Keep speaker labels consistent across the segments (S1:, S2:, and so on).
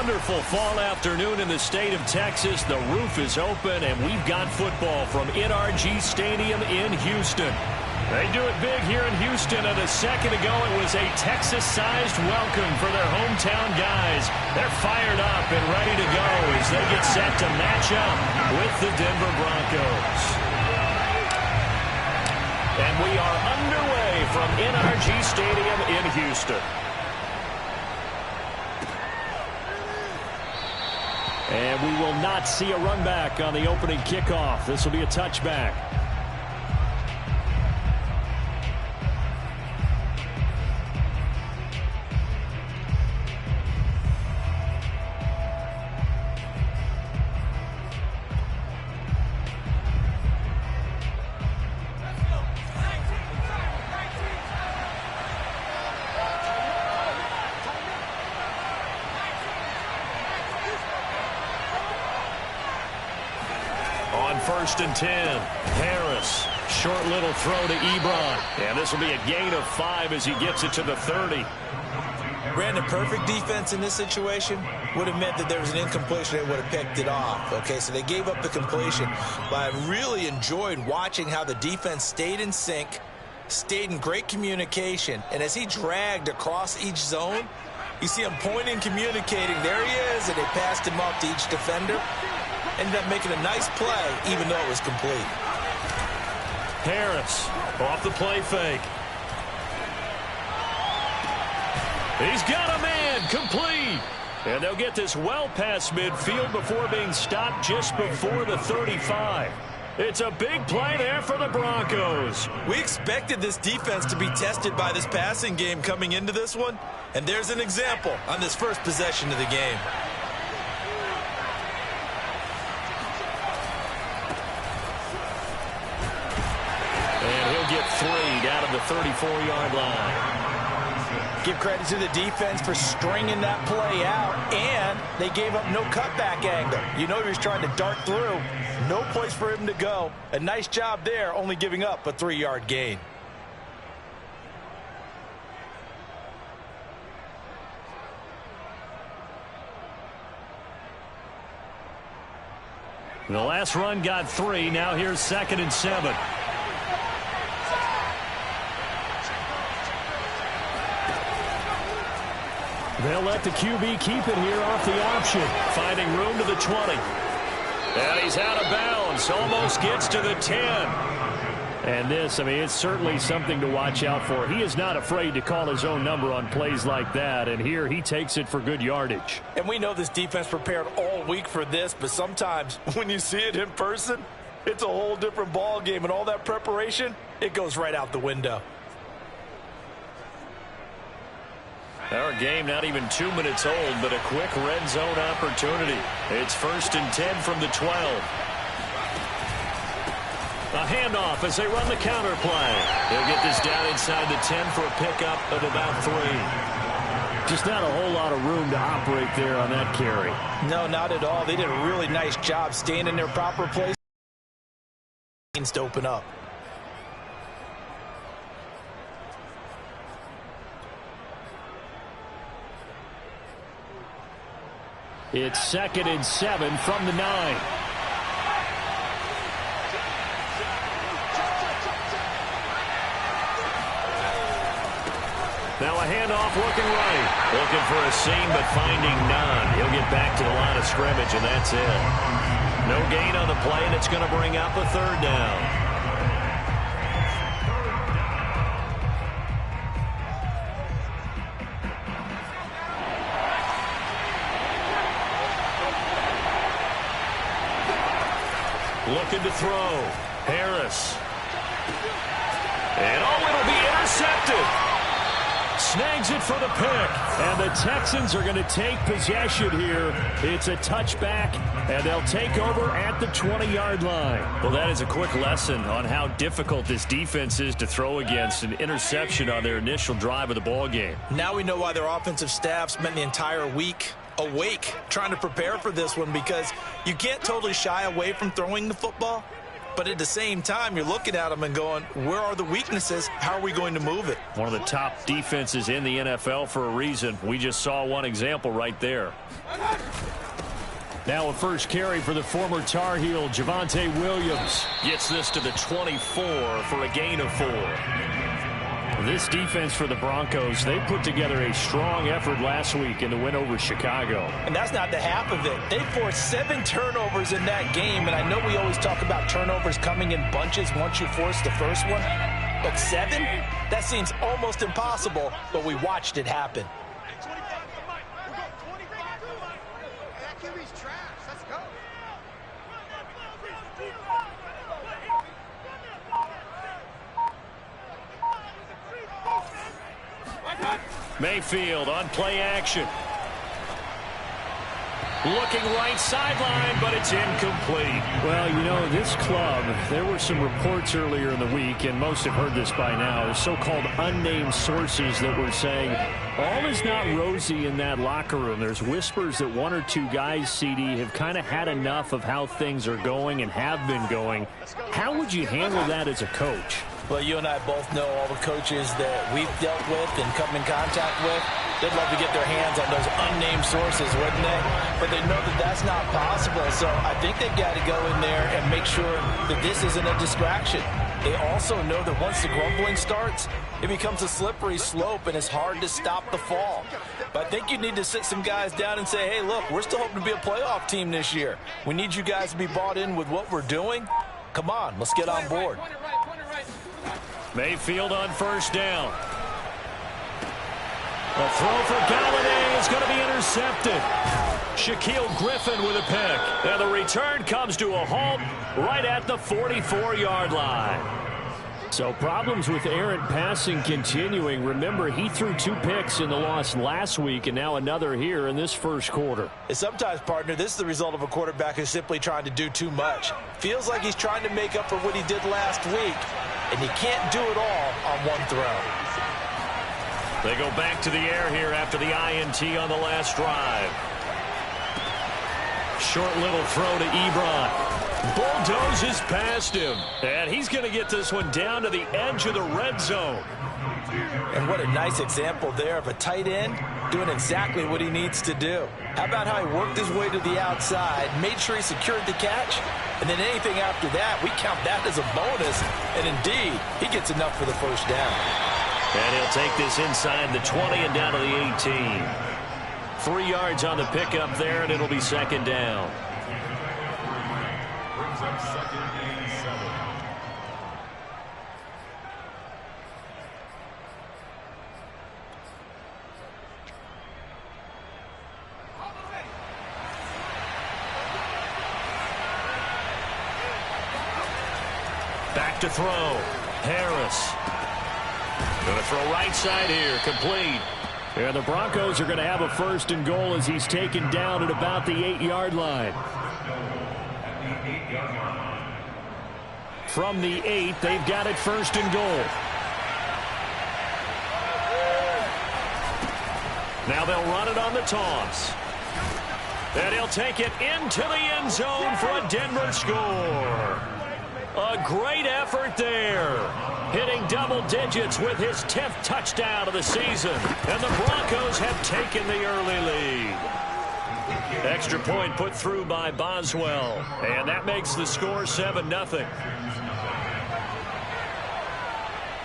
S1: wonderful fall afternoon in the state of Texas. The roof is open, and we've got football from NRG Stadium in Houston. They do it big here in Houston, and a second ago it was a Texas-sized welcome for their hometown guys. They're fired up and ready to go as they get set to match up with the Denver Broncos. And we are underway from NRG Stadium in Houston. And we will not see a run back on the opening kickoff. This will be a touchback. First and 10. Harris. Short little throw to Ebron. And this will be a gain of 5 as he gets it to the 30.
S2: Brandon, perfect defense in this situation would have meant that there was an incompletion. They would have picked it off. Okay, so they gave up the completion. But I really enjoyed watching how the defense stayed in sync, stayed in great communication. And as he dragged across each zone, you see him pointing, communicating. There he is, and they passed him up to each defender. Ended up making a nice play, even though it was complete.
S1: Harris off the play fake. He's got a man, complete. And they'll get this well past midfield before being stopped just before the 35. It's a big play there for the Broncos.
S2: We expected this defense to be tested by this passing game coming into this one. And there's an example on this first possession of the game.
S1: Get 3 down at the 34-yard line.
S3: Give credit to the defense for stringing that play out, and they gave up no cutback angle. You know he was trying to dart through. No place for him to go. A nice job there, only giving up a 3-yard gain.
S1: The last run got 3. Now here's 2nd and 7. They'll let the QB keep it here off the option. Finding room to the 20. And he's out of bounds. Almost gets to the 10. And this, I mean, it's certainly something to watch out for. He is not afraid to call his own number on plays like that. And here he takes it for good yardage.
S3: And we know this defense prepared all week for this, but sometimes when you see it in person, it's a whole different ball game. And all that preparation, it goes right out the window.
S1: Our game not even 2 minutes old, but a quick red zone opportunity. It's 1st and 10 from the 12. A handoff as they run the counter play. They'll get this down inside the 10 for a pickup of about 3. Just not a whole lot of room to operate there on that carry.
S3: No, not at all. They did a really nice job staying in their proper place to open up.
S1: It's 2nd and 7 from the 9. Now a handoff looking right. Looking for a seam but finding none. He'll get back to the line of scrimmage and that's it. No gain on the play and it's going to bring up a 3rd down. Looking to throw. Harris. And it'll be intercepted. Snags it for the pick. And the Texans are going to take possession here. It's a touchback, and they'll take over at the 20-yard line. Well, that is a quick lesson on how difficult this defense is to throw against. An interception on their initial drive of the ball game.
S3: Now we know why their offensive staff spent the entire week awake trying to prepare for this one, because you can't totally shy away from throwing the football,
S2: But at the same time, you're looking at them and going, where are the weaknesses? How are we going to move it?
S1: One of the top defenses in the NFL for a reason. We just saw one example right there. Now a first carry for the former Tar Heel, Javonte Williams. Gets this to the 24 for a gain of 4. This defense for the Broncos, they put together a strong effort last week in the win over Chicago.
S3: And that's not the half of it. They forced 7 turnovers in that game, and I know we always talk about turnovers coming in bunches once you force the first one, but 7? That seems almost impossible, but we watched it happen.
S1: Mayfield on play action. Looking right sideline, but it's incomplete. Well, you know, this club, there were some reports earlier in the week, and most have heard this by now, so-called unnamed sources that were saying all is not rosy in that locker room. There's whispers that 1 or 2 guys, CD, have kind of had enough of how things are going and have been going. How would you handle that as a coach?
S3: Well, you and I both know all the coaches that we've dealt with and come in contact with. They'd love to get their hands on those unnamed sources, wouldn't they? But they know that that's not possible. So I think they've got to go in there and make sure that this isn't a distraction. They also know that once the grumbling starts, it becomes a slippery slope, and it's hard to stop the fall. But I think you need to sit some guys down and say, hey, look, we're still hoping to be a playoff team this year. We need you guys to be bought in with what we're doing. Come on, let's get on board.
S1: Mayfield on first down. A throw for Galladay is going to be intercepted. Shaquille Griffin with a pick. And the return comes to a halt right at the 44-yard line. So problems with errant passing continuing. Remember, he threw 2 picks in the loss last week and now another here in this first quarter.
S3: And sometimes, partner, this is the result of a quarterback who's simply trying to do too much. Feels like he's trying to make up for what he did last week, and he can't do it all on one throw.
S1: They go back to the air here after the INT on the last drive. Short little throw to Ebron. Bulldozes past him. And he's going to get this one down to the edge of the red zone.
S3: And what a nice example there of a tight end doing exactly what he needs to do. How about how he worked his way to the outside, made sure he secured the catch, and then anything after that, we count that as a bonus. And indeed, he gets enough for the first down.
S1: And he'll take this inside the 20 and down to the 18. 3 yards on the pickup there, and it'll be second down.
S4: Brings up 2nd and 7.
S1: Back to throw. Harris. Going to throw right side here. Complete. And the Broncos are going to have a first and goal as he's taken down at about the 8-yard line. From the 8, they've got it first and goal. Now they'll run it on the toss. And he'll take it into the end zone for a Denver score. A great effort there. Hitting double digits with his 10th touchdown of the season. And the Broncos have taken the early lead. Extra point put through by Boswell. And that makes the score 7-0.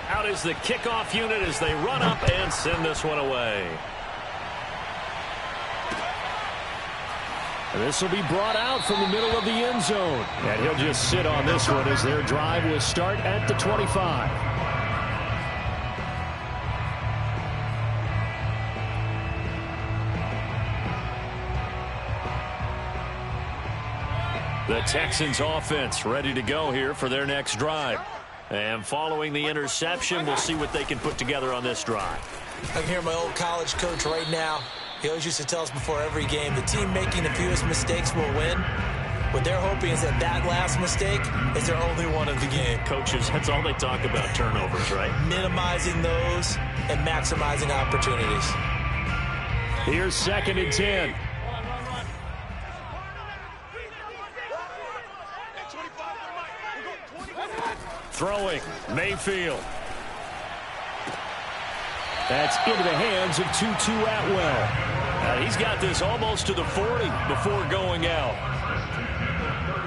S1: Out is the kickoff unit as they run up and send this one away. This will be brought out from the middle of the end zone. And he'll just sit on this one as their drive will start at the 25. The Texans offense ready to go here for their next drive. And following the interception, we'll see what they can put together on this drive.
S2: I can hear my old college coach right now. He always used to tell us before every game, the team making the fewest mistakes will win. What they're hoping is that last mistake is their only one of the game.
S1: Coaches, that's all they talk about, turnovers, right?
S2: Minimizing those and maximizing opportunities.
S1: Here's 2nd and 10. Throwing, Mayfield. That's into the hands of T220r S5W7. He's got this almost to the 40 before going out.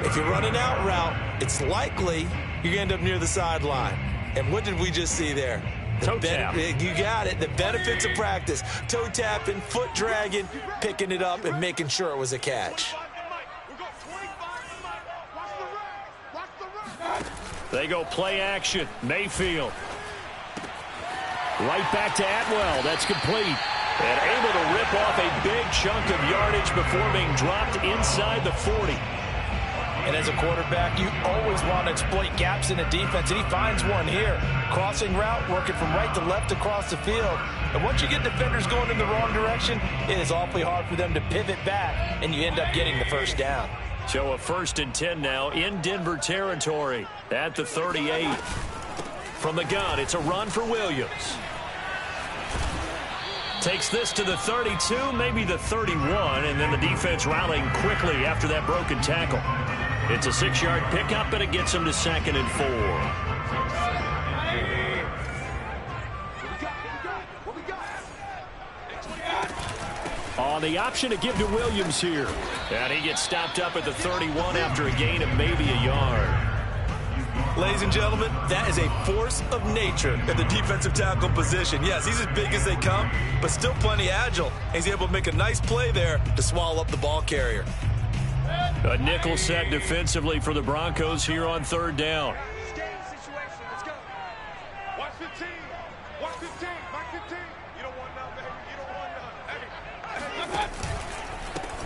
S2: If you're running out route, it's likely you're going to end up near the sideline. And what did we just see there?
S1: Toe tap.
S2: You got it. The benefits of practice. Toe tapping, foot dragging, picking it up, and making sure it was a catch.
S1: They go play action. Mayfield. Right back to Atwell. That's complete. And able to rip off a big chunk of yardage before being dropped inside the 40.
S3: And as a quarterback, you always want to exploit gaps in the defense, and he finds one here. Crossing route, working from right to left across the field. And once you get defenders going in the wrong direction, it is awfully hard for them to pivot back, and you end up getting the first down.
S1: So a 1st and 10 now in Denver territory at the 38. From the gun, it's a run for Williams. Takes this to the 32, maybe the 31, and then the defense rallying quickly after that broken tackle. It's a 6-yard pickup, and it gets him to 2nd and 4. On the option to give to Williams here. And he gets stopped up at the 31 after a gain of maybe a yard.
S2: Ladies and gentlemen, that is a force of nature at the defensive tackle position. Yes, he's as big as they come, but still plenty agile. He's able to make a nice play there to swallow up the ball carrier.
S1: A nickel set defensively for the Broncos here on 3rd down.
S4: Watch 15. Watch 15. Watch 15. You don't want none, baby. You don't want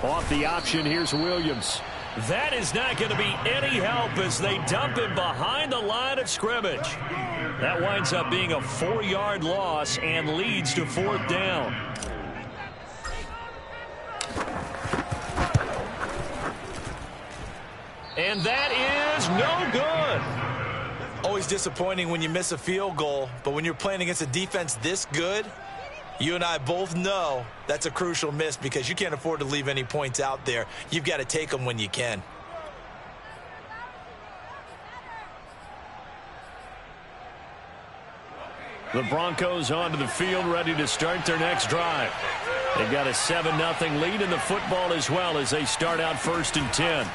S4: none.
S1: Off the option, here's Williams. That is not going to be any help as they dump him behind the line of scrimmage. That winds up being a 4-yard loss and leads to 4th down. And that is no good.
S2: Always disappointing when you miss a field goal, but when you're playing against a defense this good, you and I both know that's a crucial miss because you can't afford to leave any points out there. You've got to take them when you can.
S1: The Broncos onto the field, ready to start their next drive. They've got a 7-0 lead in the football as well as they start out 1st and 10.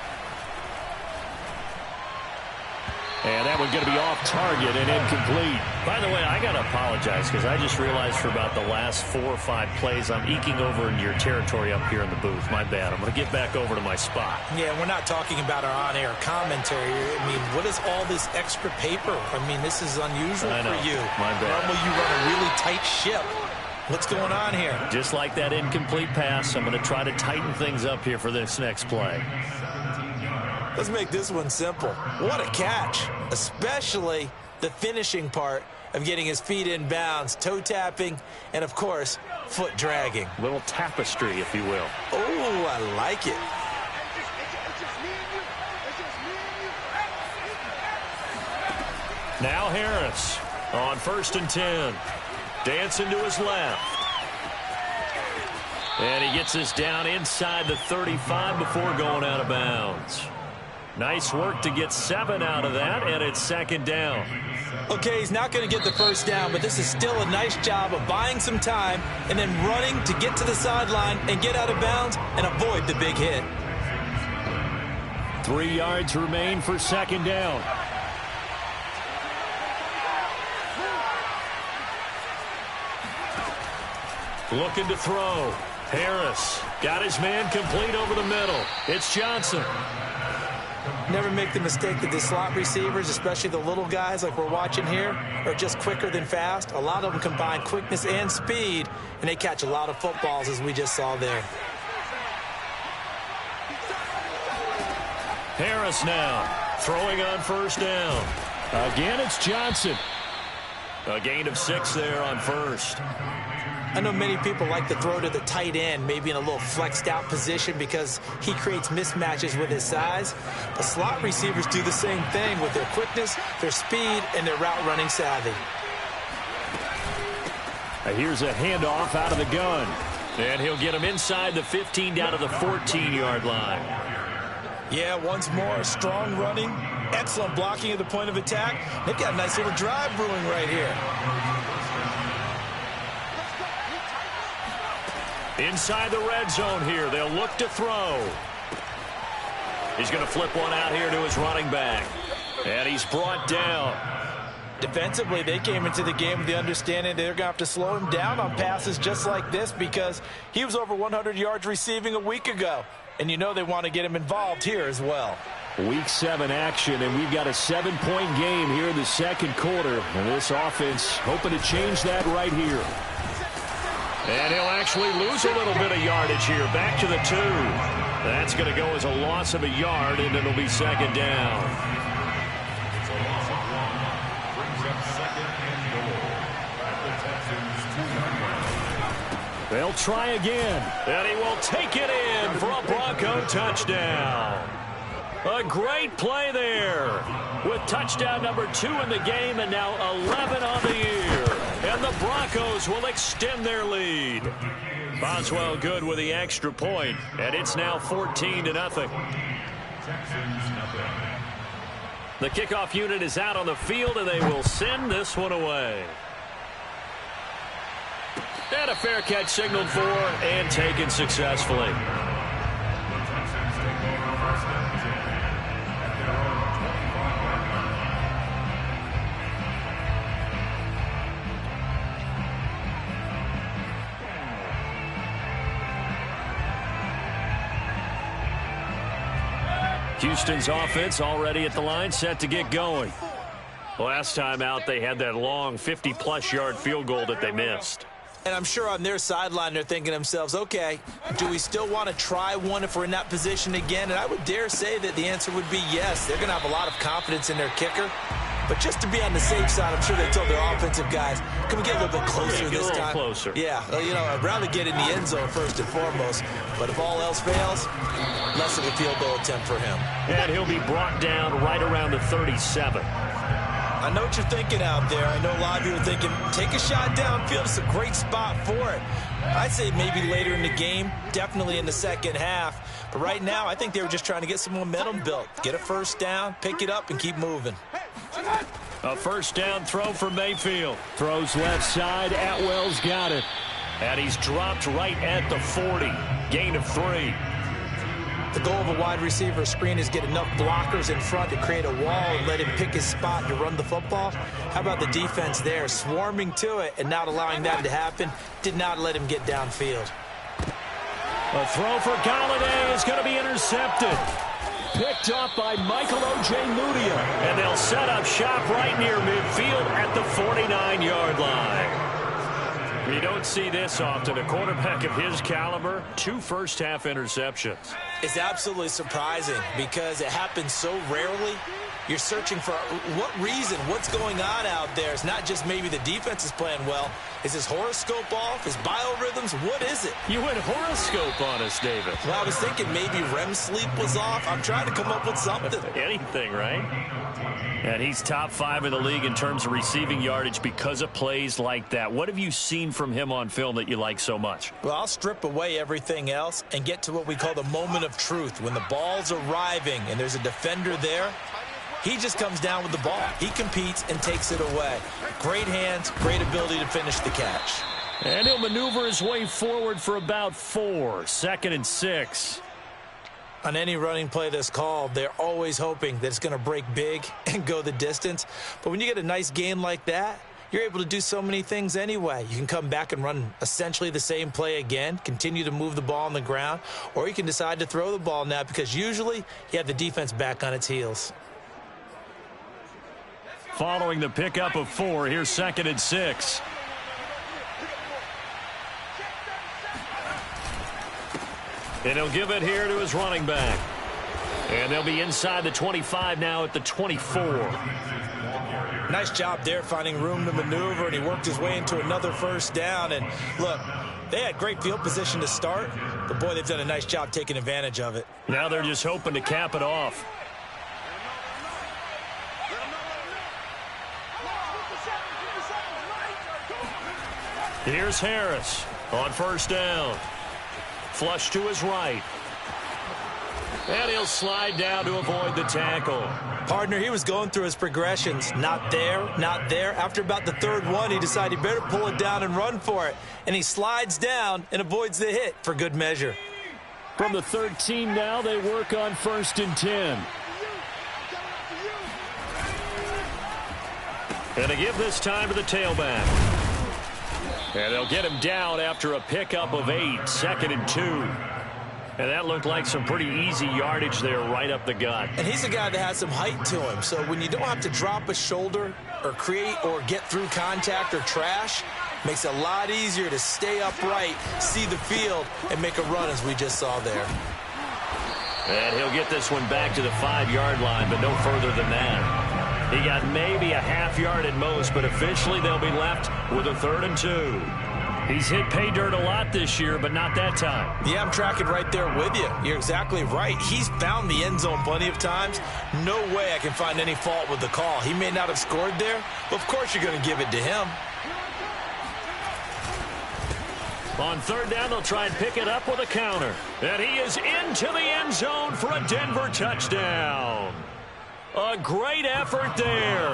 S1: And that one going to be off target and incomplete. By the way, I got to apologize because I just realized for about the last 4 or 5 plays I'm eking over into your territory up here in the booth. My bad. I'm going to get back over to my spot.
S3: Yeah, we're not talking about our on-air commentary. I mean, what is all this extra paper? I mean, this is unusual for you.
S1: My bad.
S3: Normally you run a really tight ship. What's going on here?
S1: Just like that incomplete pass, I'm going to try to tighten things up here for this next play.
S2: Let's make this one simple. What a catch, especially the finishing part of getting his feet in bounds, toe tapping, and, of course, foot dragging.
S1: Little tapestry, if you will.
S2: Oh, I like it.
S1: Now Harris on 1st and 10. Dancing to his left. And he gets this down inside the 35 before going out of bounds. Nice work to get 7 out of that, and it's 2nd down.
S2: Okay, he's not going to get the first down, but this is still a nice job of buying some time and then running to get to the sideline and get out of bounds and avoid the big hit.
S1: 3 yards remain for 2nd down. Looking to throw. Harris got his man complete over the middle. It's Johnson.
S3: Never make the mistake that the slot receivers, especially the little guys like we're watching here, are just quicker than fast. A lot of them combine quickness and speed, and they catch a lot of footballs, as we just saw there.
S1: Harris now throwing on 1st down. Again, it's Johnson. A gain of 6 there on 1st.
S3: I know many people like to throw to the tight end, maybe in a little flexed out position because he creates mismatches with his size. The slot receivers do the same thing with their quickness, their speed, and their route running savvy.
S1: Here's a handoff out of the gun. And he'll get him inside the 15 down to the 14-yard line.
S2: Yeah, once more, strong running, Excellent blocking at the point of attack. They've got a nice little drive brewing right here.
S1: Inside the red zone here. They'll look to throw. He's going to flip one out here to his running back. And he's brought down.
S3: Defensively, they came into the game with the understanding they're going to have to slow him down on passes just like this because he was over 100 yards receiving a week ago. And you know they want to get him involved here as well.
S1: Week 7 action, and we've got a 7-point game here in the second quarter. And this offense hoping to change that right here. And he'll actually lose a little bit of yardage here. Back to the 2. That's going to go as a loss of a yard, and it'll be second down. They'll try again, and he will take it in for a Bronco touchdown. A great play there with touchdown number 2 in the game and now 11 on the year. And the Broncos will extend their lead. Boswell good with the extra point, and it's now 14-0. The kickoff unit is out on the field, and they will send this one away. And a fair catch signaled for and taken successfully. Houston's offense already at the line, set to get going. Last time out, they had that long 50-plus yard field goal that they missed.
S2: And I'm sure on their sideline they're thinking to themselves, okay, do we still want to try one if we're in that position again? And I would dare say that the answer would be yes. They're going to have a lot of confidence in their kicker. But just to be on the safe side, I'm sure they told their offensive guys, can we get a little bit closer this time?
S1: Closer.
S2: Yeah, well, you know, I'd rather get in the end zone first and foremost. But if all else fails, less of a field goal attempt for him.
S1: And he'll be brought down right around the 37.
S2: I know what you're thinking out there. I know a lot of you are thinking, take a shot downfield. It's a great spot for it. I'd say maybe later in the game, definitely in the second half. But right now, I think they were just trying to get some momentum built. Get a first down, pick it up, and keep moving.
S1: A first down throw for Mayfield. Throws left side. Atwell's got it. And he's dropped right at the 40. Gain of 3.
S2: The goal of a wide receiver screen is get enough blockers in front to create a wall and let him pick his spot to run the football. How about the defense there, swarming to it and not allowing that to happen? Did not let him get downfield.
S1: A throw for Galladay is going to be intercepted. Picked up by Michael O.J. Mudia. And they'll set up shop right near midfield at the 49-yard line. You don't see this often. A quarterback of his caliber, 2 first-half interceptions.
S2: It's absolutely surprising because it happens so rarely. You're searching for what reason, what's going on out there. It's not just maybe the defense is playing well. Is his horoscope off? His biorhythms? What is it?
S1: You went horoscope on us, David.
S2: Well, I was thinking maybe REM sleep was off. I'm trying to come up with something.
S1: Anything, right? And he's top 5 in the league in terms of receiving yardage because of plays like that. What have you seen from him on film that you like so much?
S2: Well, I'll strip away everything else and get to what we call the moment of truth. When the ball's arriving and there's a defender there, he just comes down with the ball. He competes and takes it away. Great hands, great ability to finish the catch.
S1: And he'll maneuver his way forward for about 4. 2nd and 6.
S2: On any running play that's called, they're always hoping that it's going to break big and go the distance. But when you get a nice gain like that, you're able to do so many things anyway. You can come back and run essentially the same play again, continue to move the ball on the ground, or you can decide to throw the ball now because usually you have the defense back on its heels.
S1: Following the pickup of 4, here's 2nd and 6. And he'll give it here to his running back. And they'll be inside the 25 now at the 24.
S2: Nice job there finding room to maneuver, and he worked his way into another first down. And look, they had great field position to start, but boy, they've done a nice job taking advantage of it.
S1: Now they're just hoping to cap it off. Here's Harris on first down. Flush to his right. And he'll slide down to avoid the tackle.
S2: Partner, he was going through his progressions. Not there, not there. After about the third one, he decided he better pull it down and run for it. And he slides down and avoids the hit for good measure.
S1: From the 13 now, they work on 1st and 10. And they give this time to the tailback. And they'll get him down after a pickup of 8, 2nd and 2. And that looked like some pretty easy yardage there right up the gut.
S2: And he's a guy that has some height to him. So when you don't have to drop a shoulder or create or get through contact or trash, makes it a lot easier to stay upright, see the field, and make a run as we just saw there.
S1: And he'll get this one back to the 5-yard line, but no further than that. He got maybe a half yard at most, but officially they'll be left with a 3rd and 2. He's hit pay dirt a lot this year, but not that time.
S2: Yeah, I'm tracking right there with you. You're exactly right. He's found the end zone plenty of times. No way I can find any fault with the call. He may not have scored there, but of course you're going to give it to him.
S1: On 3rd down, they'll try and pick it up with a counter. And he is into the end zone for a Denver touchdown. A great effort there.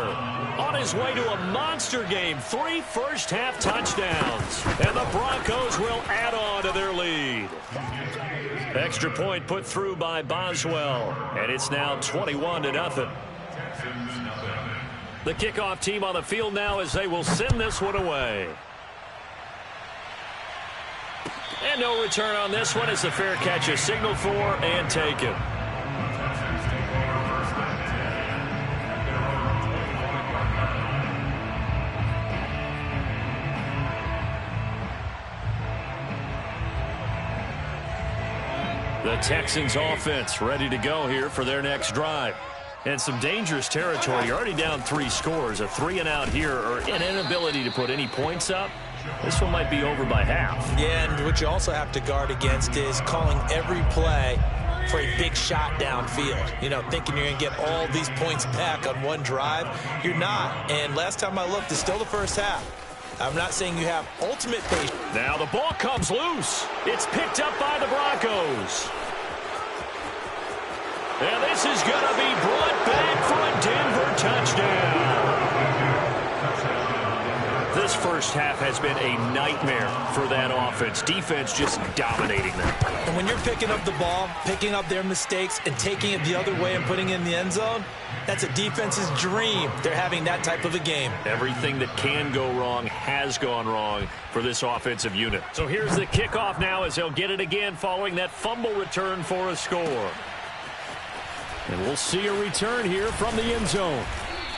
S1: On his way to a monster game, 3 first-half touchdowns. And the Broncos will add on to their lead. Extra point put through by Boswell. And it's now 21-0. The kickoff team on the field now as they will send this one away. And no return on this one as the fair catch is signaled for and taken. The Texans offense ready to go here for their next drive. And some dangerous territory. You're already down 3 scores. A 3-and-out here or an inability to put any points up. This one might be over by half.
S2: Yeah, and what you also have to guard against is calling every play for a big shot downfield. You know, thinking you're going to get all these points back on one drive. You're not. And last time I looked, it's still the first half. I'm not saying you have ultimate patience.
S1: Now the ball comes loose. It's picked up by the Broncos. And this is going to be brought back for a Denver touchdown. This first half has been a nightmare for that offense. Defense just dominating them.
S2: And when you're picking up the ball, picking up their mistakes, and taking it the other way and putting it in the end zone, that's a defense's dream. They're having that type of a game.
S1: Everything that can go wrong has gone wrong for this offensive unit. So here's the kickoff now as they'll get it again following that fumble return for a score. And we'll see a return here from the end zone.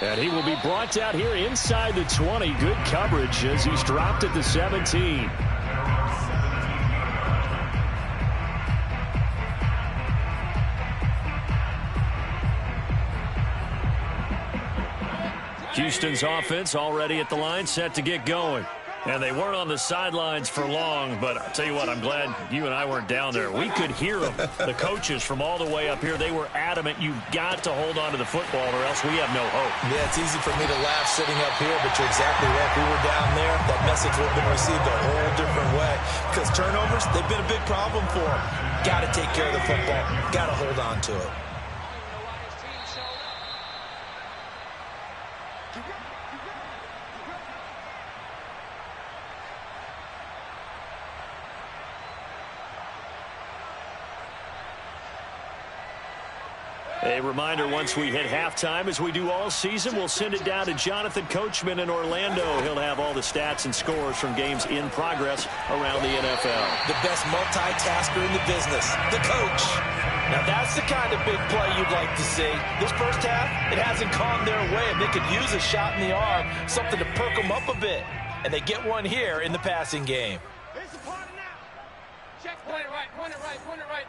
S1: And he will be brought out here inside the 20. Good coverage as he's dropped at the 17. Houston's offense already at the line, set to get going. And they weren't on the sidelines for long, but I'll tell you what, I'm glad you and I weren't down there. We could hear them, the coaches from all the way up here. They were adamant, you've got to hold on to the football or else we have no hope.
S2: Yeah, it's easy for me to laugh sitting up here, but you're exactly right. If we were down there, that message would have been received a whole different way. Because turnovers, they've been a big problem for them. Got to take care of the football. Got to hold on to it.
S1: A reminder, once we hit halftime, as we do all season, we'll send it down to Jonathan Coachman in Orlando. He'll have all the stats and scores from games in progress around the NFL.
S2: The best multitasker in the business, the coach. Now that's the kind of big play you'd like to see. This first half, it hasn't gone their way, and they could use a shot in the arm, something to perk them up a bit. And they get one here in the passing game.
S4: Here's the party now. Check, point it right, point it right, point it right.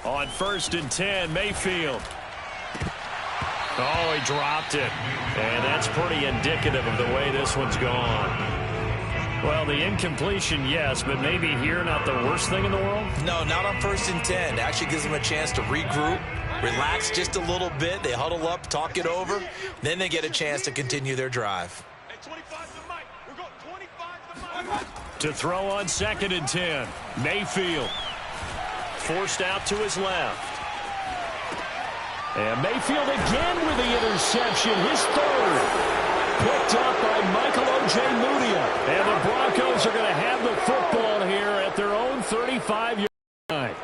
S1: On 1st and 10, Mayfield. Oh, he dropped it. And that's pretty indicative of the way this one's gone. Well, the incompletion, yes, but maybe here not the worst thing in the world?
S2: No, not on 1st and 10. Actually gives them a chance to regroup, relax just a little bit. They huddle up, talk it over. Then they get a chance to continue their drive.
S4: Hey, 25 to the mic. We're going 25 to the mic.
S1: To throw on 2nd and 10. Mayfield forced out to his left. And Mayfield again with the interception, his 3rd. Picked up by Michael O.J. Mudia. And the Broncos are going to have the football here at their own 35-yard line.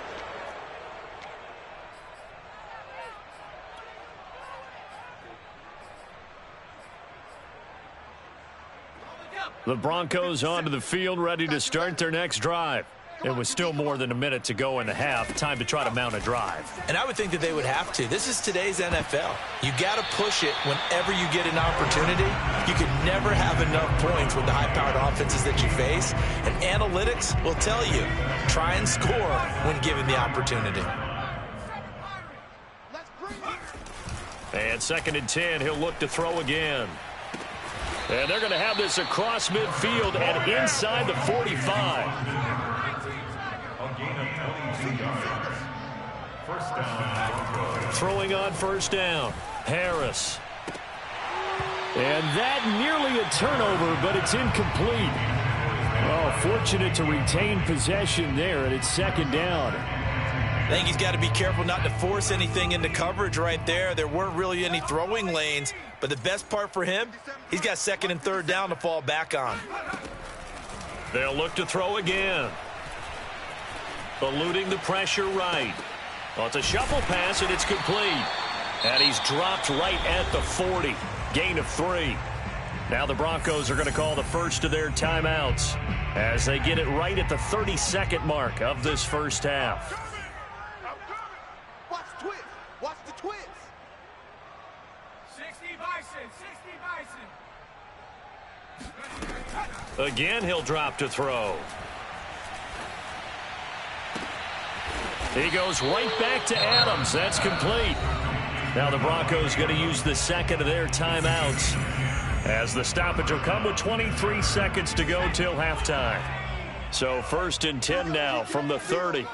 S1: The Broncos onto the field, ready to start their next drive. It was still more than a minute to go in the half. Time to try to mount a drive.
S2: And I would think that they would have to. This is today's NFL. You got to push it whenever you get an opportunity. You can never have enough points with the high-powered offenses that you face. And analytics will tell you, try and score when given the opportunity.
S1: And 2nd and 10, he'll look to throw again. And they're going to have this across midfield and inside the 45. Throwing on 1st down. Harris. And that nearly a turnover, but it's incomplete. Oh, fortunate to retain possession there, and it's 2nd down.
S2: I think he's got to be careful not to force anything into coverage right there. There weren't really any throwing lanes, but the best part for him, he's got 2nd and 3rd down to fall back on.
S1: They'll look to throw again. Eluding the pressure right. Well, it's a shuffle pass, and it's complete. And he's dropped right at the 40. Gain of 3. Now the Broncos are going to call the first of their timeouts as they get it right at the 32nd mark of this first half.
S4: Watch the twist. Watch the twist.
S5: 60 Bison.
S1: Again, he'll drop to throw. He goes right back to Adams. That's complete. Now the Broncos going to use the 2nd of their timeouts as the stoppage will come with 23 seconds to go till halftime. So 1st and 10 now from the 30.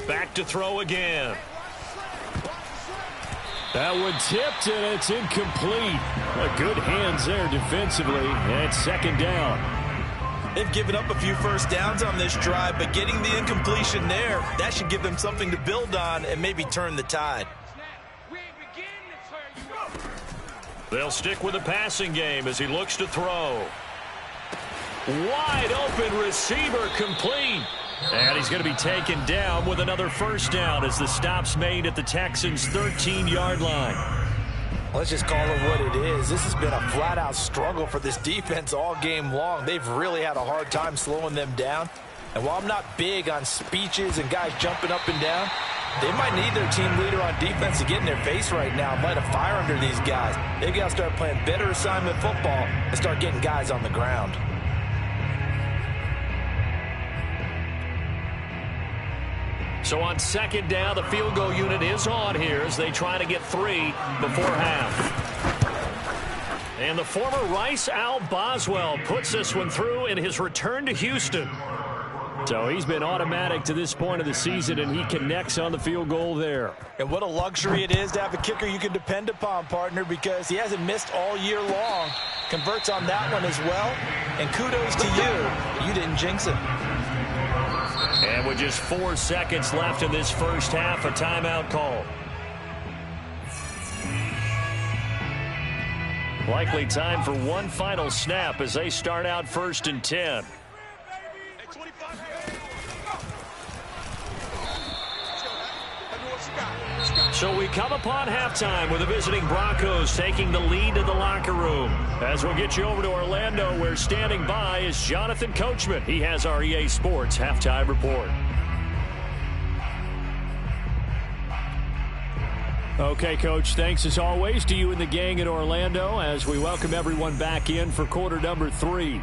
S1: Back to throw again. That one tipped, and it's incomplete. Good hands there defensively, and it's 2nd down.
S2: They've given up a few first downs on this drive, but getting the incompletion there, that should give them something to build on and maybe turn the tide.
S1: They'll stick with the passing game as he looks to throw. Wide open receiver complete. And he's going to be taken down with another 1st down as the stop's made at the Texans' 13-yard line.
S2: Let's just call it what it is. This has been a flat-out struggle for this defense all game long. They've really had a hard time slowing them down. And while I'm not big on speeches and guys jumping up and down, they might need their team leader on defense to get in their face right now and light a fire under these guys. They've got to start playing better assignment football and start getting guys on the ground.
S1: So on 2nd down, the field goal unit is on here as they try to get 3 before half. And the former Rice Al Boswell puts this one through in his return to Houston. So he's been automatic to this point of the season, and he connects on the field goal there.
S3: And what a luxury it is to have a kicker you can depend upon, partner, because he hasn't missed all year long. Converts on that one as well. And kudos to you. You didn't jinx him.
S1: And with just 4 seconds left in this first half, a timeout call. Likely time for one final snap as they start out 1st and 10. So we come upon halftime with the visiting Broncos taking the lead to the locker room. As we'll get you over to Orlando, where standing by is Jonathan Coachman. He has our EA Sports halftime report. Okay, Coach, thanks as always to you and the gang in Orlando as we welcome everyone back in for quarter number 3.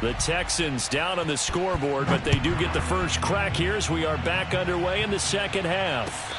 S1: The Texans down on the scoreboard, but they do get the first crack here as we are back underway in the second half.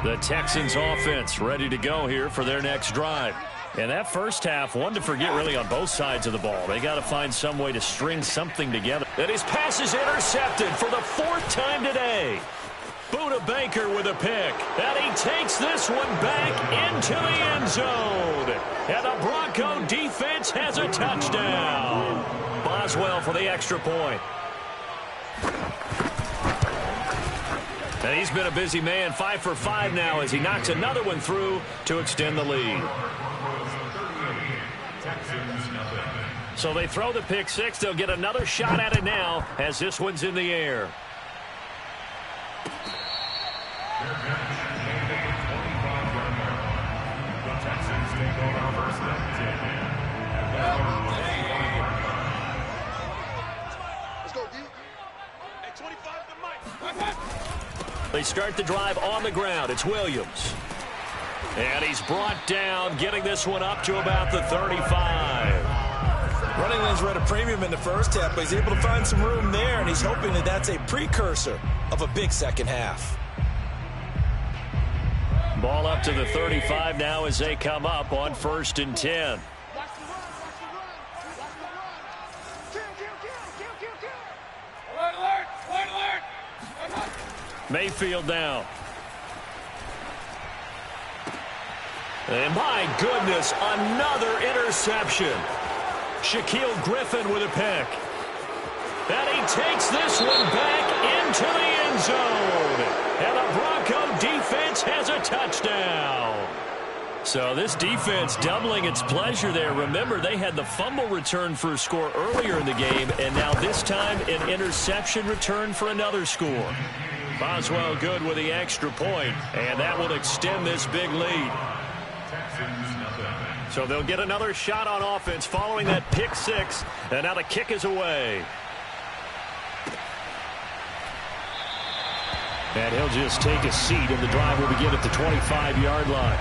S1: The Texans offense ready to go here for their next drive. And that first half, one to forget really on both sides of the ball. They got to find some way to string something together. And his pass is intercepted for the 4th time today. Buda Baker with a pick. And he takes this one back into the end zone. And the Bronco defense has a touchdown. Boswell for the extra point. And he's been a busy man, 5 for 5 now as he knocks another one through to extend the lead. So they throw the pick six. They'll get another shot at it now as this one's in the air. They start the drive on the ground. It's Williams. And he's brought down, getting this one up to about the 35.
S2: Running lanes were at a premium in the first half, but he's able to find some room there, and he's hoping that that's a precursor of a big second half.
S1: Ball up to the 35 now as they come up on 1st and 10. Mayfield down. And my goodness, another interception. Shaquille Griffin with a pick. And he takes this one back into the end zone. And the Bronco defense has a touchdown. So this defense doubling its pleasure there. Remember, they had the fumble return for a score earlier in the game, and now this time an interception return for another score. Boswell good with the extra point, and that will extend this big lead. So they'll get another shot on offense following that pick six, and now the kick is away. And he'll just take a seat, and the drive will begin at the 25-yard line.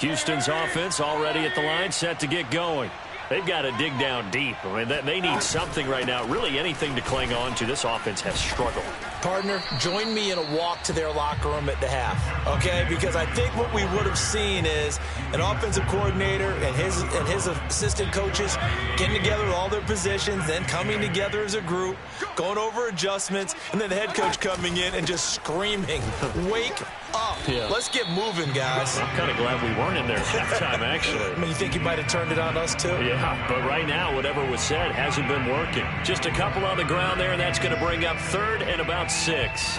S1: Houston's offense already at the line, set to get going. They've got to dig down deep. I mean, they need something right now, really anything to cling on to. This offense has struggled.
S2: Partner, join me in a walk to their locker room at the half, okay? Because I think what we would have seen is an offensive coordinator and his assistant coaches getting together with all their positions, then coming together as a group, going over adjustments, and then the head coach coming in and just screaming, wake up. Yeah. Let's get moving, guys.
S1: I'm kind of glad we weren't in there at halftime, actually.
S2: I mean, you think he might have turned it on us, too?
S1: Yeah, but right now, whatever was said hasn't been working. Just a couple on the ground there, and that's going to bring up 3rd and about 6.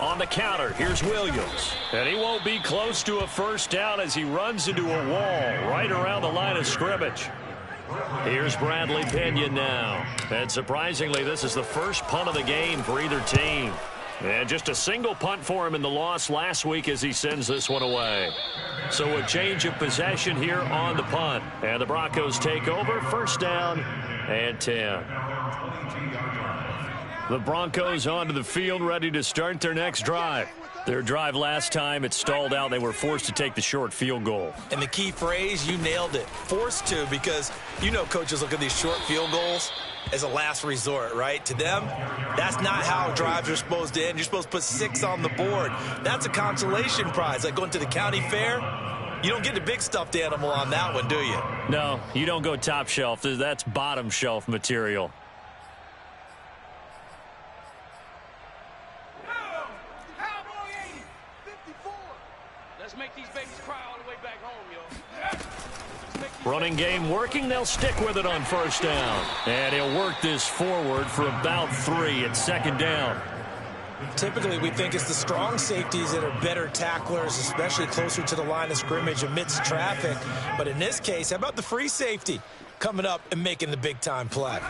S1: On the counter, here's Williams. And he won't be close to a first down as he runs into a wall right around the line of scrimmage. Here's Bradley Pinion now. And surprisingly, this is the first punt of the game for either team. And just a single punt for him in the loss last week as he sends this one away. So a change of possession here on the punt. And the Broncos take over, 1st down and 10. The Broncos onto the field, ready to start their next drive. Their drive last time, it stalled out. They were forced to take the short field goal.
S2: And the key phrase, you nailed it. Forced to, because you know coaches look at these short field goals as a last resort, right? To them, that's not how drives are supposed to end. You're supposed to put 6 on the board. That's a consolation prize. Like going to the county fair, you don't get the big stuffed animal on that one, do you?
S1: No, you don't go top shelf. That's bottom shelf material. Running game working. They'll stick with it on 1st down. And he'll work this forward for about 3 at 2nd down.
S2: Typically, we think it's the strong safeties that are better tacklers, especially closer to the line of scrimmage amidst traffic. But in this case, how about the free safety coming up and making the big-time play?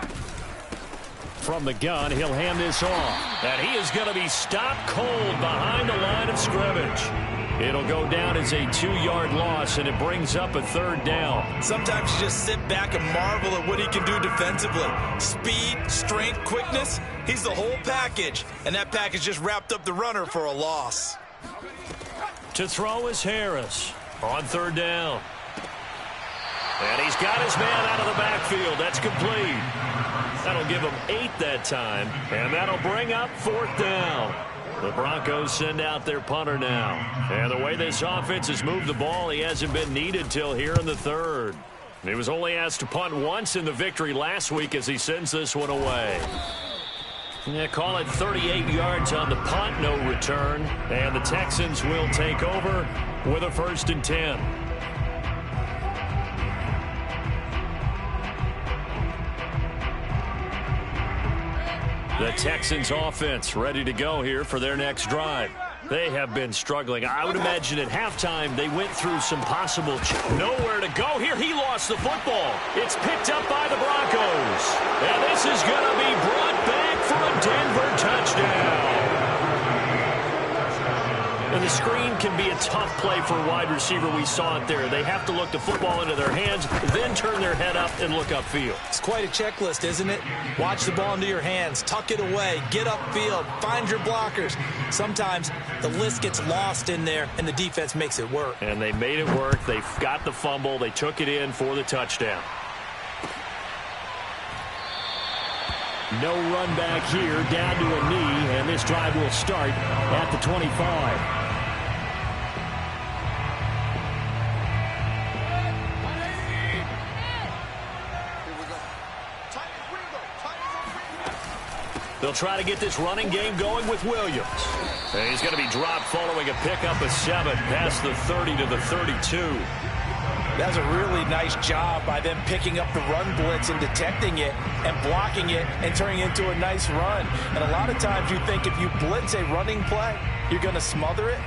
S1: From the gun, he'll hand this off. And he is going to be stopped cold behind the line of scrimmage. It'll go down as a 2-yard loss, and it brings up a 3rd down.
S2: Sometimes you just sit back and marvel at what he can do defensively. Speed, strength, quickness. He's the whole package, and that package just wrapped up the runner for a loss.
S1: To throw is Harris on 3rd down. And he's got his man out of the backfield. That's complete. That'll give him 8 that time, and that'll bring up 4th down. The Broncos send out their punter now. And the way this offense has moved the ball, he hasn't been needed till here in the 3rd. He was only asked to punt once in the victory last week as he sends this one away. Yeah, call it 38 yards on the punt, no return. And the Texans will take over with a 1st and 10. The Texans offense ready to go here for their next drive. They have been struggling. I would imagine at halftime they went through some possible nowhere to go here. He lost the football. It's picked up by the Broncos. And this is going to be brought back for a Denver touchdown. And the screen can be a tough play for a wide receiver. We saw it there. They have to look the football into their hands, then turn their head up and look upfield.
S2: It's quite a checklist, isn't it? Watch the ball into your hands, tuck it away, get upfield, find your blockers. Sometimes the list gets lost in there, and the defense makes it work.
S1: And they made it work. They got the fumble. They took it in for the touchdown.
S5: No run back here, down to a knee, and this drive will start at the 25.
S1: They'll try to get this running game going with Williams. And he's going to be dropped following a pickup of 7 past the 30 to the 32.
S3: That's a really nice job by them picking up the run blitz and detecting it and blocking it and turning it into a nice run. And a lot of times you think if you blitz a running play, you're going to smother it.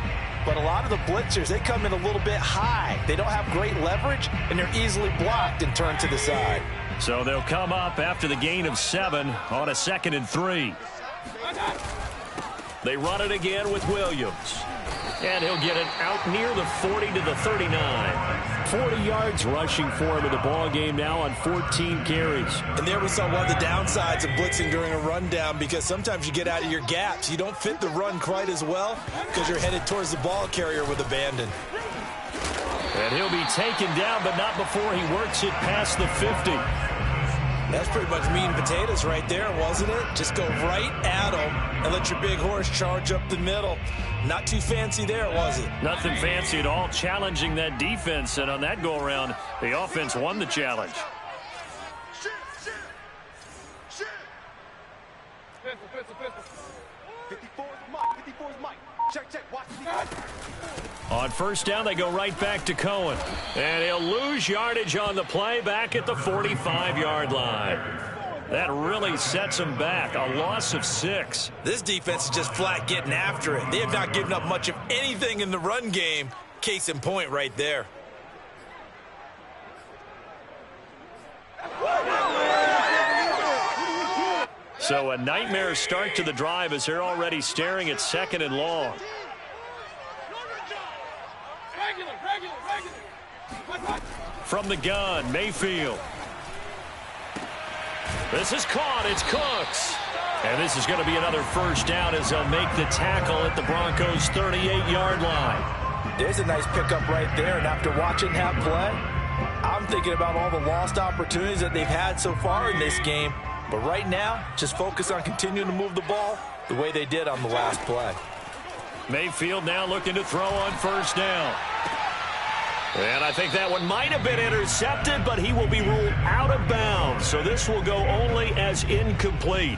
S3: But a lot of the blitzers, they come in a little bit high. They don't have great leverage, and they're easily blocked and turned to the side.
S1: So they'll come up after the gain of 7 on a 2nd and 3. They run it again with Williams. And he'll get it out near the 40 to the 39.
S5: 40 yards rushing for him in the ball game now on 14 carries.
S2: And there we saw one of the downsides of blitzing during a rundown, because sometimes you get out of your gaps. You don't fit the run quite as well because you're headed towards the ball carrier with abandon.
S1: And he'll be taken down, but not before he works it past the 50.
S2: That's pretty much meat and potatoes right there, wasn't it? Just go right at him and let your big horse charge up the middle. Not too fancy there, was it?
S1: Nothing fancy at all, challenging that defense. And on that go-around, the offense won the challenge.
S4: Shit. 54 is Mike. Check. Watch the
S1: On 1st down, they go right back to Cohen. And he'll lose yardage on the play back at the 45-yard line. That really sets him back. A loss of 6.
S2: This defense is just flat getting after it. They have not given up much of anything in the run game. Case in point right there.
S1: So a nightmare start to the drive as they're already staring at 2nd and long. From the gun, Mayfield. This is caught. It's Cooks. And this is going to be another 1st down as they'll make the tackle at the Broncos' 38-yard line.
S3: There's a nice pickup right there, and after watching that play, I'm thinking about all the lost opportunities that they've had so far in this game. But right now, just focus on continuing to move the ball the way they did on the last play.
S1: Mayfield now looking to throw on 1st down. And I think that one might have been intercepted, but he will be ruled out of bounds. So this will go only as incomplete.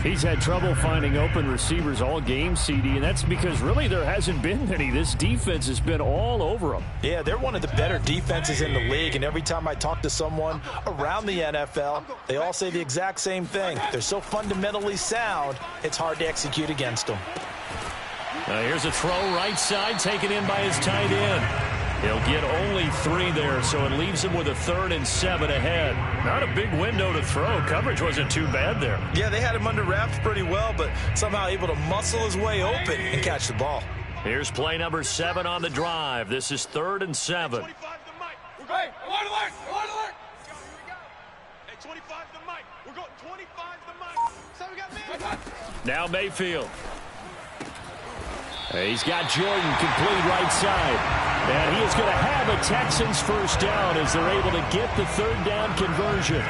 S5: He's had trouble finding open receivers all game, CD, and that's because really there hasn't been many. This defense has been all over them.
S3: Yeah, they're one of the better defenses in the league, and every time I talk to someone around the NFL, they all say the exact same thing. They're so fundamentally sound, it's hard to execute against them.
S1: Now here's a throw right side, taken in by his tight end. He'll get only 3 there, so it leaves him with a 3rd and 7 ahead. Not a big window to throw. Coverage wasn't too bad there.
S2: Yeah, they had him under wraps pretty well, but somehow able to muscle his way open and catch the ball.
S1: Here's play number 7 on the drive. This is 3rd and 7.
S4: 25 the mic. We're going. Alert, alert, alert, alert. Here we go. Hey, 25 the mic. We're going 25 the mic. So we got me.
S1: Now Mayfield. He's got Jordan complete right side. And he is going to have a Texans first down as they're able to get the 3rd down conversion.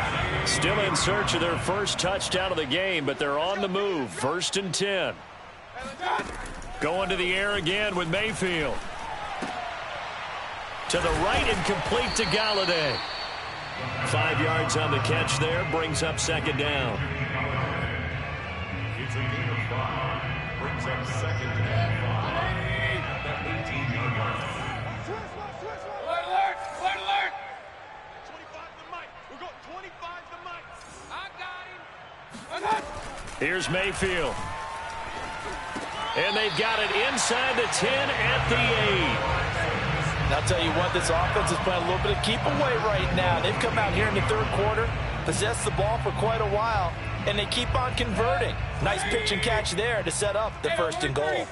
S1: Still in search of their first touchdown of the game, but they're on the move. 1st and 10. Going to the air again with Mayfield. To the right and complete to Galladay. 5 yards on the catch there, brings up 2nd down.
S4: It's a gain of 5. Brings up 2nd and 5. At that 18-yard line. Alert, alert, alert, alert. 25 the mic. We're going 25 the mic. I got him.
S1: Here's Mayfield. And they've got it inside the 10 at the 8.
S3: And I'll tell you what, this offense is playing a little bit of keep away right now. They've come out here in the 3rd quarter, possessed the ball for quite a while, and they keep on converting. Nice pitch and catch there to set up the 1st and goal.
S4: Hey,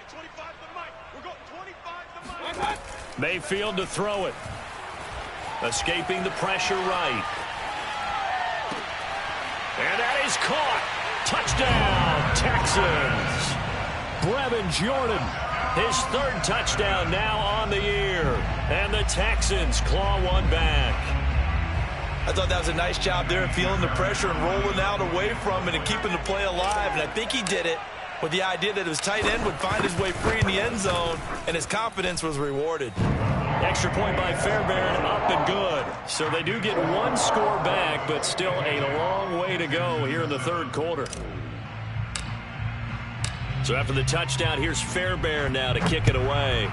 S4: 25 the mic. We're going 25 the mic.
S1: Mayfield to throw it. Escaping the pressure right. And that is caught. Touchdown, Texans. Brevin Jordan, his 3rd touchdown now on the year. And the Texans claw one back.
S2: I thought that was a nice job there of feeling the pressure and rolling out away from it and keeping the play alive. And I think he did it with the idea that his tight end would find his way free in the end zone, and his confidence was rewarded.
S1: Extra point by Fairbairn, up and good. So they do get 1 score back, but still a long way to go here in the 3rd quarter. So after the touchdown, here's Fairbairn now to kick it away.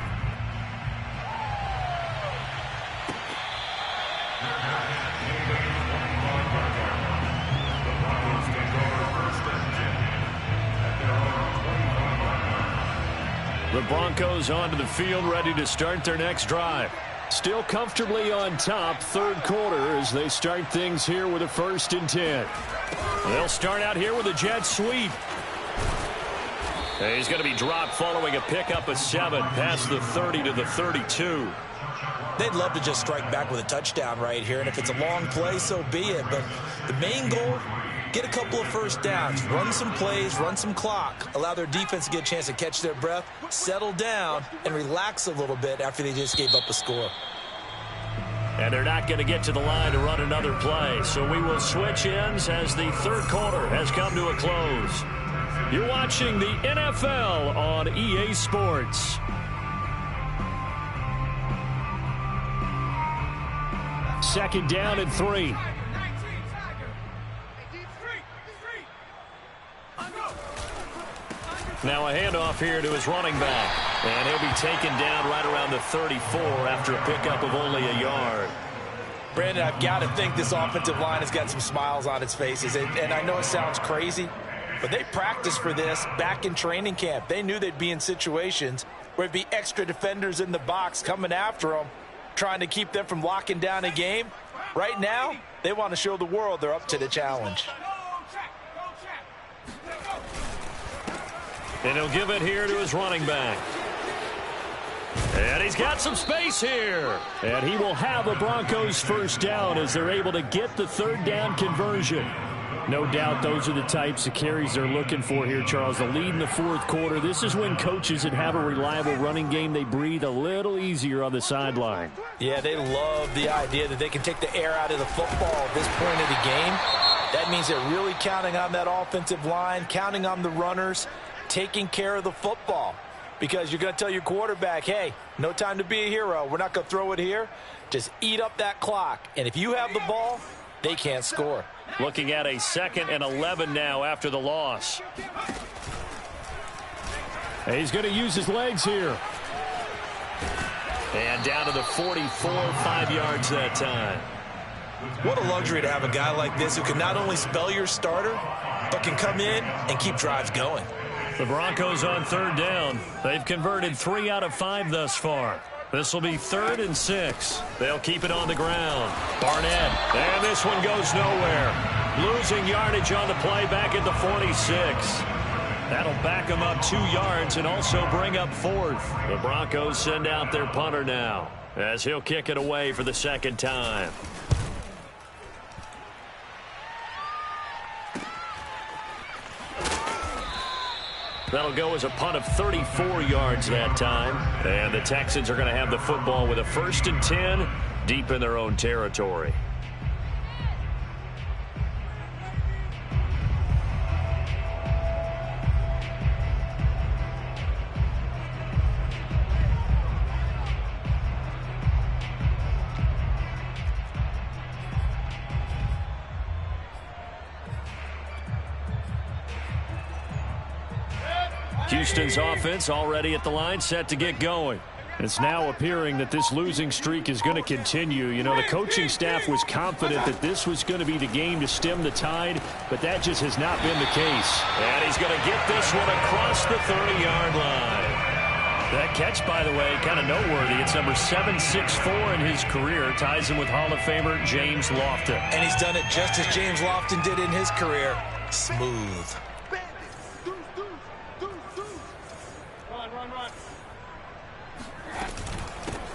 S1: The Broncos onto the field, ready to start their next drive. Still comfortably on top, 3rd quarter, as they start things here with a 1st and 10. They'll start out here with a jet sweep. He's going to be dropped following a pickup of 7 past the 30 to the 32.
S2: They'd love to just strike back with a touchdown right here, and if it's a long play, so be it. But the main goal, get a couple of 1st downs, run some plays, run some clock, allow their defense to get a chance to catch their breath, settle down, and relax a little bit after they just gave up a score.
S1: And they're not going to get to the line to run another play. So we will switch ends as the 3rd quarter has come to a close. You're watching the NFL on EA Sports. Second down and 3. Now a handoff here to his running back. And he'll be taken down right around the 34 after a pickup of only a yard.
S3: Brandon, I've got to think this offensive line has got some smiles on its faces. And I know it sounds crazy, but they practiced for this back in training camp. They knew they'd be in situations where it'd be extra defenders in the box coming after them, trying to keep them from locking down a game. Right now, they want to show the world they're up to the challenge.
S1: And he'll give it here to his running back. And he's got some space here. And he will have a Broncos first down as they're able to get the 3rd down conversion. No doubt those are the types of carries they're looking for here, Charles. The lead in the 4th quarter. This is when coaches that have a reliable running game, they breathe a little easier on the sideline.
S3: Yeah, they love the idea that they can take the air out of the football at this point of the game. That means they're really counting on that offensive line, counting on the runners, taking care of the football. Because you're going to tell your quarterback, hey, no time to be a hero. We're not going to throw it here. Just eat up that clock. And if you have the ball, they can't score.
S1: Looking at a 2nd and 11 now after the loss. He's going to use his legs here. And down to the 44, 5 yards that time.
S2: What a luxury to have a guy like this who can not only spell your starter, but can come in and keep drives going.
S1: The Broncos on 3rd down. They've converted 3 out of 5 thus far. This will be 3rd and 6. They'll keep it on the ground. Barnett. And this one goes nowhere. Losing yardage on the play back at the 46. That'll back them up 2 yards and also bring up 4th. The Broncos send out their punter now as he'll kick it away for the second time. That'll go as a punt of 34 yards that time. And the Texans are going to have the football with a 1st and 10 deep in their own territory. Houston's offense already at the line, set to get going. It's now appearing that this losing streak is going to continue. You know, the coaching staff was confident that this was going to be the game to stem the tide, but that just has not been the case. And he's going to get this one across the 30-yard line. That catch, by the way, kind of noteworthy. It's number 764 in his career. Ties him with Hall of Famer James Lofton.
S2: And he's done it just as James Lofton did in his career. Smooth.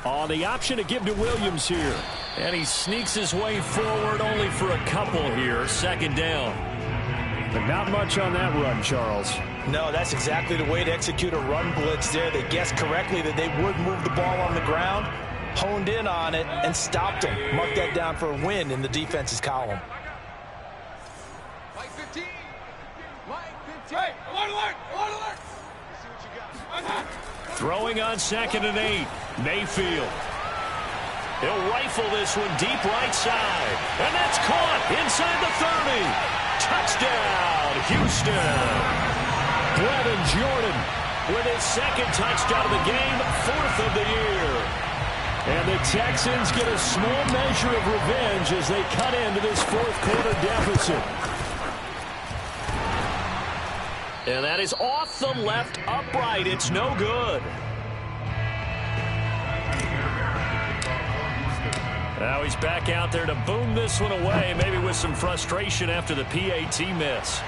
S5: Oh, the option to give to Williams here.
S1: And he sneaks his way forward only for a couple here. 2nd down.
S5: But not much on that run, Charles.
S3: No, that's exactly the way to execute a run blitz there. They guessed correctly that they would move the ball on the ground, honed in on it, and stopped them. Mark that down for a win in the defense's column.
S4: Mike 15. Mike 15. Hey, alert! Let's see what you got.
S1: Throwing on 2nd and 8. Mayfield. He'll rifle this one deep right side. And that's caught inside the 30. Touchdown, Houston.
S5: Brevin Jordan
S1: with his 2nd touchdown of the game, 4th of the year.
S5: And the Texans get a small measure of revenge as they cut into this 4th quarter deficit.
S1: And that is off the left upright. It's no good. Now he's back out there to boom this one away, maybe with some frustration after the PAT miss.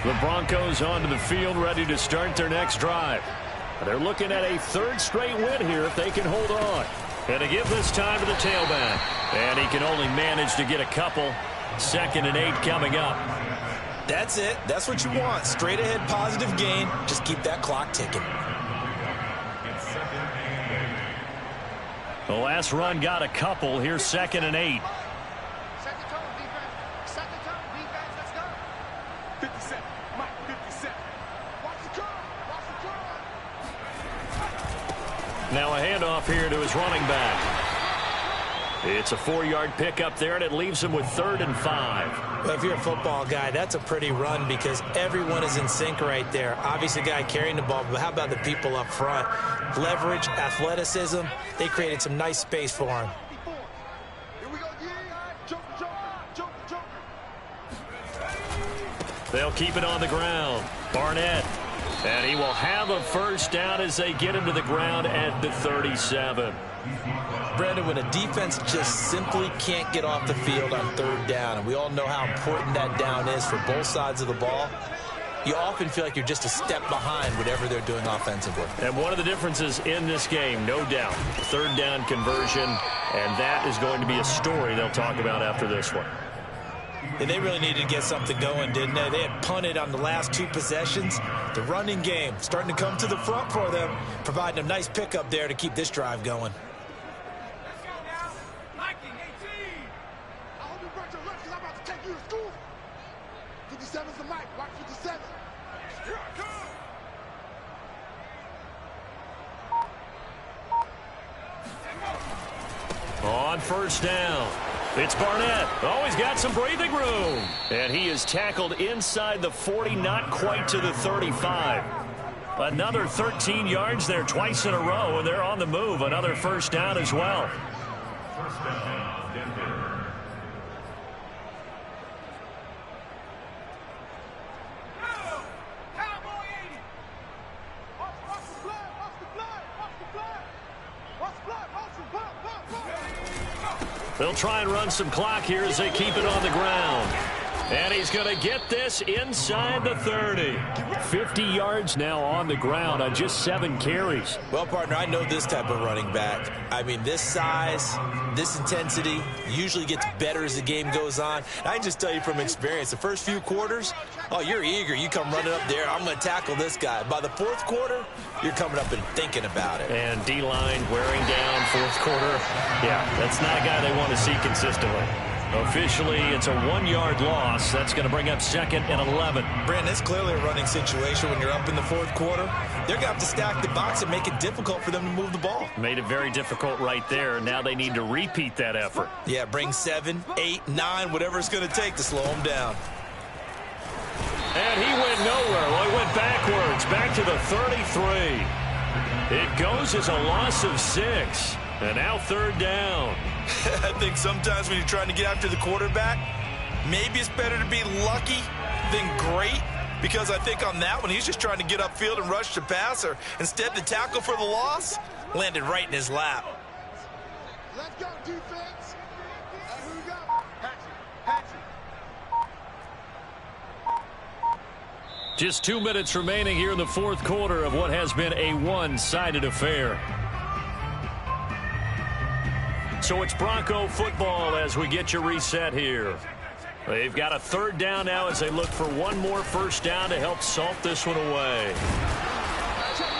S1: The Broncos onto the field, ready to start their next drive. They're looking at a 3rd straight win here if they can hold on. And to give this time to the tailback. And he can only manage to get a couple. 2nd and 8 coming up.
S2: That's it. That's what you want. Straight ahead positive gain. Just keep that clock ticking.
S1: The last run got a couple. Here's 2nd and 8.
S4: Second total defense. Second total defense. Let's go. 57. Mike 57. Watch the curve. Watch the curve.
S1: Now a handoff here to his running back. It's a 4-yard pickup there, and it leaves him with 3rd and 5.
S2: Well, if you're a football guy, that's a pretty run because everyone is in sync right there. Obviously, the guy carrying the ball, but how about the people up front? Leverage, athleticism, they created some nice space for him.
S4: Here we go. Joker.
S1: They'll keep it on the ground. Barnett. And he will have a 1st down as they get him to the ground at the 37.
S2: Brandon, when a defense just simply can't get off the field on 3rd down, and we all know how important that down is for both sides of the ball, you often feel like you're just a step behind whatever they're doing offensively.
S1: And one of the differences in this game, no doubt, 3rd down conversion, and that is going to be a story they'll talk about after this one.
S2: And they really needed to get something going, didn't they? They had punted on the last 2 possessions. The running game starting to come to the front for them, providing a nice pickup there to keep this drive going.
S4: I hope you brought your lunch because I'm about to take you to school. 57's the mic. Watch 57. Here I come.
S1: On 1st down, it's Barnett. Oh, he's got some breathing room. And he is tackled inside the 40, not quite to the 35. Another 13 yards there twice in a row, and they're on the move. Another first down as well.
S4: First down, Denver.
S1: They'll try and run some clock here as they keep it on the ground. And he's going to get this inside the 30. 50 yards now on the ground on just 7 carries.
S2: Well, partner, I know this type of running back. I mean, this size, this intensity usually gets better as the game goes on. And I can just tell you from experience, the first few quarters, oh, you're eager. You come running up there, I'm going to tackle this guy. By the fourth quarter, you're coming up and thinking about it.
S1: And D-line wearing down fourth quarter. Yeah, that's not a guy they want to see consistently. Officially, it's a 1-yard loss. That's going to bring up 2nd and 11.
S2: Brandon, it's clearly a running situation when you're up in the fourth quarter. They're going to have to stack the box and make it difficult for them to move the ball.
S1: Made it very difficult right there. Now they need to repeat that effort.
S2: Yeah, bring 7, 8, 9, whatever it's going to take to slow them down.
S1: And he went nowhere. Well, he went backwards, back to the 33. It goes as a loss of 6. And now 3rd down.
S2: I think sometimes when you're trying to get after the quarterback, maybe it's better to be lucky than great, because I think on that one, he's just trying to get upfield and rush the passer. Instead, the tackle for the loss landed right in his lap.
S4: Let's go, defense. Here we go. Hatchet.
S1: Just 2 minutes remaining here in the fourth quarter of what has been a one-sided affair. So it's Bronco football as we get you reset here. They've got a 3rd down now as they look for one more first down to help salt this one away.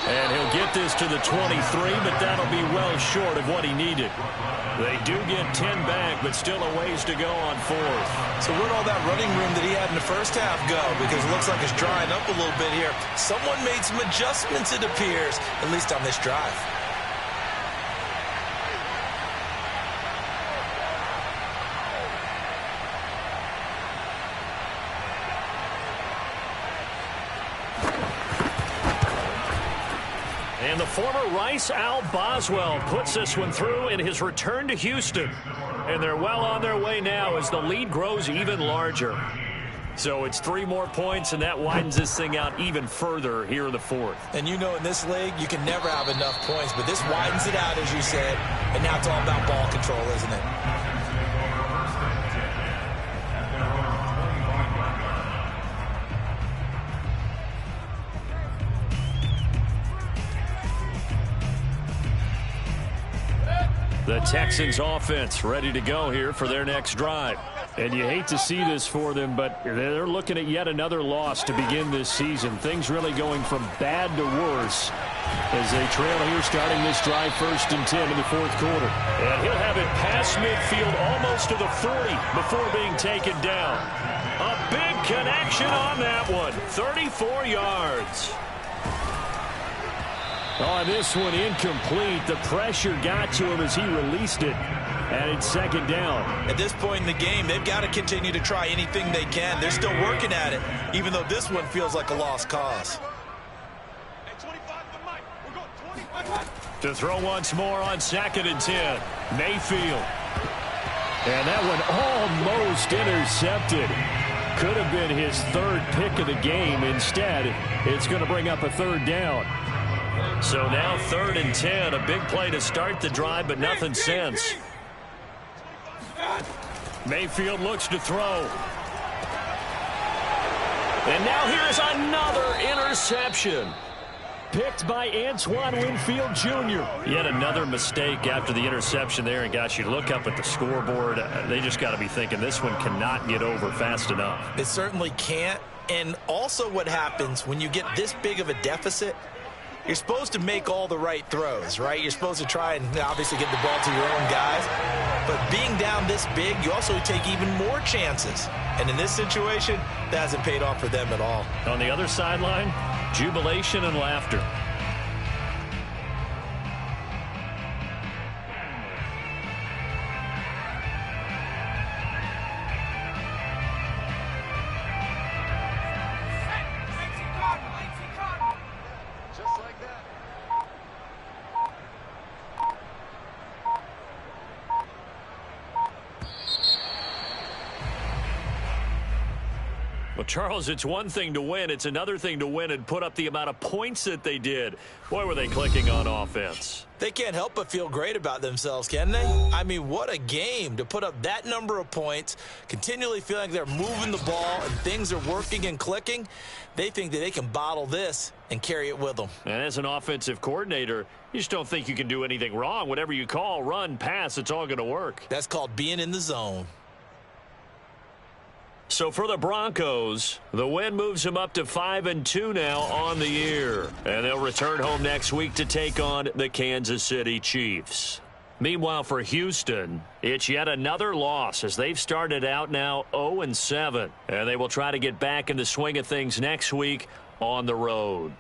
S1: And he'll get this to the 23, but that'll be well short of what he needed. They do get 10 back, but still a ways to go on 4th.
S2: So where'd all that running room that he had in the first half go? Because it looks like it's drying up a little bit here. Someone made some adjustments, it appears, at least on this drive.
S1: And the former Rice Al Boswell puts this one through in his return to Houston. And they're well on their way now as the lead grows even larger. So it's 3 more points, and that widens this thing out even further here in the 4th.
S2: And you know, in this league, you can never have enough points, but this widens it out, as you said. And now it's all about ball control, isn't it?
S1: The Texans offense ready to go here for their next drive. And you hate to see this for them, but they're looking at yet another loss to begin this season. Things really going from bad to worse as they trail here starting this drive 1st and 10 in the fourth quarter. And he'll have it past midfield almost to the 40 before being taken down. A big connection on that one. 34 yards. On this one, incomplete. The pressure got to him as he released it. And it's 2nd down.
S2: At this point in the game, they've got to continue to try anything they can. They're still working at it, even though this one feels like a lost cause.
S4: Hey, 25 to Mike. We're going 25.
S1: To throw once more on 2nd and 10. Mayfield. And that one almost intercepted. Could have been his 3rd pick of the game. Instead, it's going to bring up a 3rd down. So now 3rd and 10, a big play to start the drive, but nothing since. Mayfield looks to throw. And now here's another interception. Picked by Antoine Winfield Jr. Yet another mistake after the interception there. And gosh, you look up at the scoreboard, they just got to be thinking this one cannot get over fast enough.
S2: It certainly can't. And also what happens when you get this big of a deficit, you're supposed to make all the right throws, right? You're supposed to try and obviously get the ball to your own guys. But being down this big, you also take even more chances. And in this situation, that hasn't paid off for them at all.
S1: On the other sideline, jubilation and laughter.
S5: Charles, it's one thing to win. It's another thing to win and put up the amount of points that they did. Boy, were they clicking on offense.
S2: They can't help but feel great about themselves, can they? I mean, what a game to put up that number of points, continually feeling like they're moving the ball and things are working and clicking. They think that they can bottle this and carry it with them.
S5: And as an offensive coordinator, you just don't think you can do anything wrong. Whatever you call, run, pass, it's all going to work.
S2: That's called being in the zone.
S5: So for the Broncos, the win moves them up to 5-2 now on the year. And they'll return home next week to take on the Kansas City Chiefs. Meanwhile, for Houston, it's yet another loss as they've started out now 0-7. And they will try to get back in the swing of things next week on the road.